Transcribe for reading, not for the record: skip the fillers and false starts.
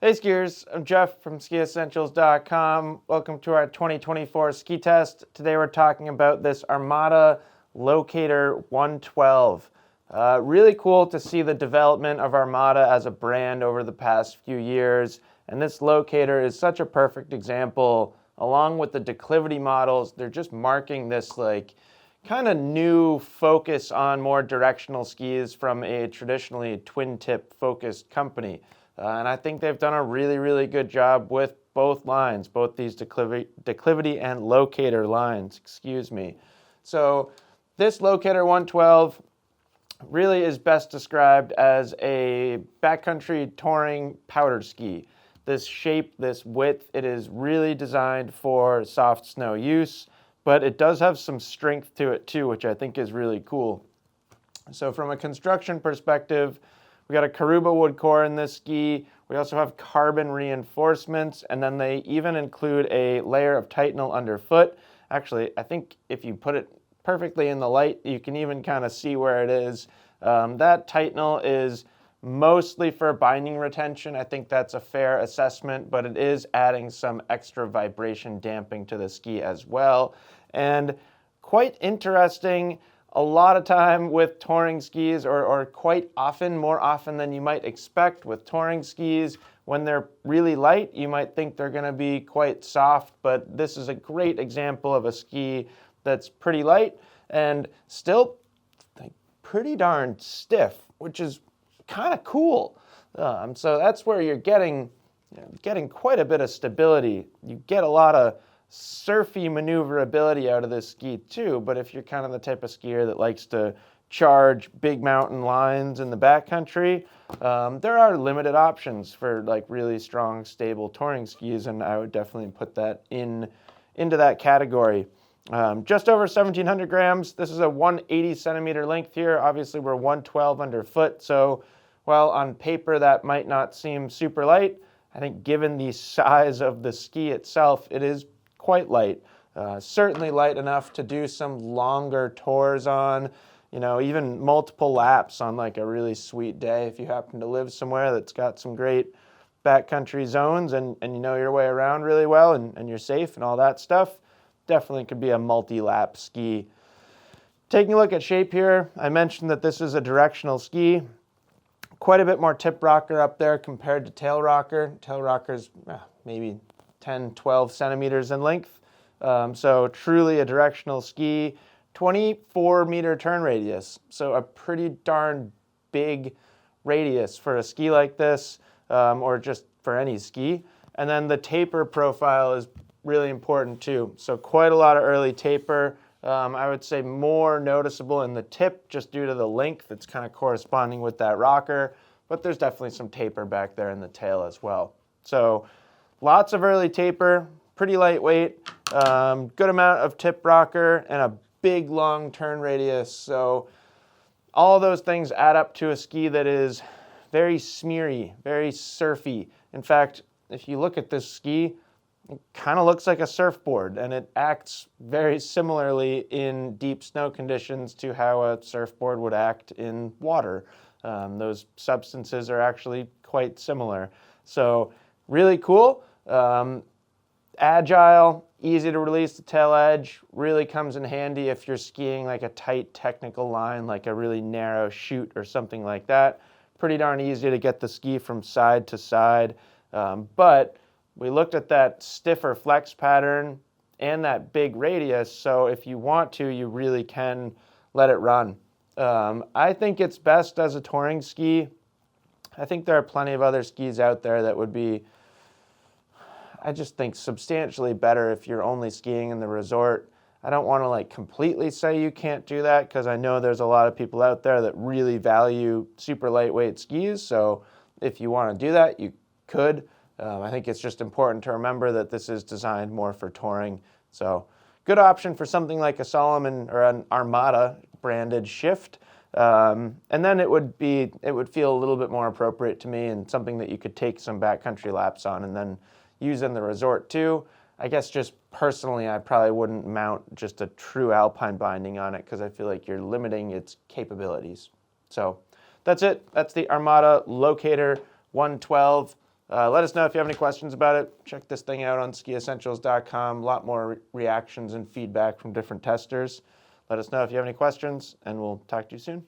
Hey skiers, I'm Jeff from skiessentials.com. Welcome to our 2024 ski test. Today we're talking about this Armada Locator 112. Really cool to see the development of Armada as a brand over the past few years. And this Locator is such a perfect example. Along with the declivity models, they're just marking this kind of new focus on more directional skis from a traditionally twin tip focused company. And I think they've done a really good job with both lines, both these declivity and Locator lines, So this Locator 112 really is best described as a backcountry touring powder ski. This shape, this width, it is really designed for soft snow use, but it does have some strength to it too, which I think is really cool. So from a construction perspective, we got a Caruba wood core in this ski. We also have carbon reinforcements, and then they even include a layer of Titanal underfoot. Actually, I think if you put it perfectly in the light, you can even kind of see where it is. That Titanal is mostly for binding retention. I think that's a fair assessment, but it is adding some extra vibration damping to the ski as well. And quite interesting, a lot of time with touring skis, or quite often, more often than you might expect with touring skis, when they're really light, you might think they're going to be quite soft, but this is a great example of a ski that's pretty light and still pretty darn stiff, which is kind of cool. So that's where you're getting quite a bit of stability. You get a lot of surfy maneuverability out of this ski too, but if you're kind of the type of skier that likes to charge big mountain lines in the backcountry, there are limited options for really strong, stable touring skis, and I would definitely put that into that category. Just over 1,700 grams. This is a 180 centimeter length here. Obviously, we're 112 underfoot, so while on paper that might not seem super light, I think given the size of the ski itself, it is quite light. Certainly light enough to do some longer tours on, even multiple laps on a really sweet day. If you happen to live somewhere that's got some great backcountry zones and you know your way around really well and you're safe and all that stuff, definitely could be a multi-lap ski. Taking a look at shape here, I mentioned that this is a directional ski. Quite a bit more tip rocker up there compared to tail rocker. Tail rocker's maybe 10, 12 centimeters in length. So truly a directional ski. 24 meter turn radius. So a pretty darn big radius for a ski like this, or just for any ski. And then the taper profile is really important too. So quite a lot of early taper. I would say more noticeable in the tip just due to the length that's kind of corresponding with that rocker, but there's definitely some taper back there in the tail as well. So lots of early taper, pretty lightweight, good amount of tip rocker, and a big long turn radius. So all of those things add up to a ski that is very smeary, very surfy. In fact, if you look at this ski, it kind of looks like a surfboard, and it acts very similarly in deep snow conditions to how a surfboard would act in water. Those substances are actually quite similar. So really cool, agile, easy to release the tail edge, really comes in handy if you're skiing a tight technical line, like a really narrow chute or something like that. Pretty darn easy to get the ski from side to side, but we looked at that stiffer flex pattern and that big radius, so if you want to, you really can let it run. I think it's best as a touring ski. I think there are plenty of other skis out there that would be, I just think, substantially better if you're only skiing in the resort. I don't want to completely say you can't do that, because I know there's a lot of people out there that really value super lightweight skis, so if you want to do that, you could. I think it's just important to remember that this is designed more for touring. So good option for something like a Solomon or an Armada branded shift. And then it would feel a little bit more appropriate to me, and something that you could take some backcountry laps on and then use in the resort too. I guess just personally, I probably wouldn't mount just a true alpine binding on it, because I feel like you're limiting its capabilities. So that's it. That's the Armada Locator 112. Let us know if you have any questions about it. Check this thing out on skiessentials.com. A lot more reactions and feedback from different testers. Let us know if you have any questions, and we'll talk to you soon.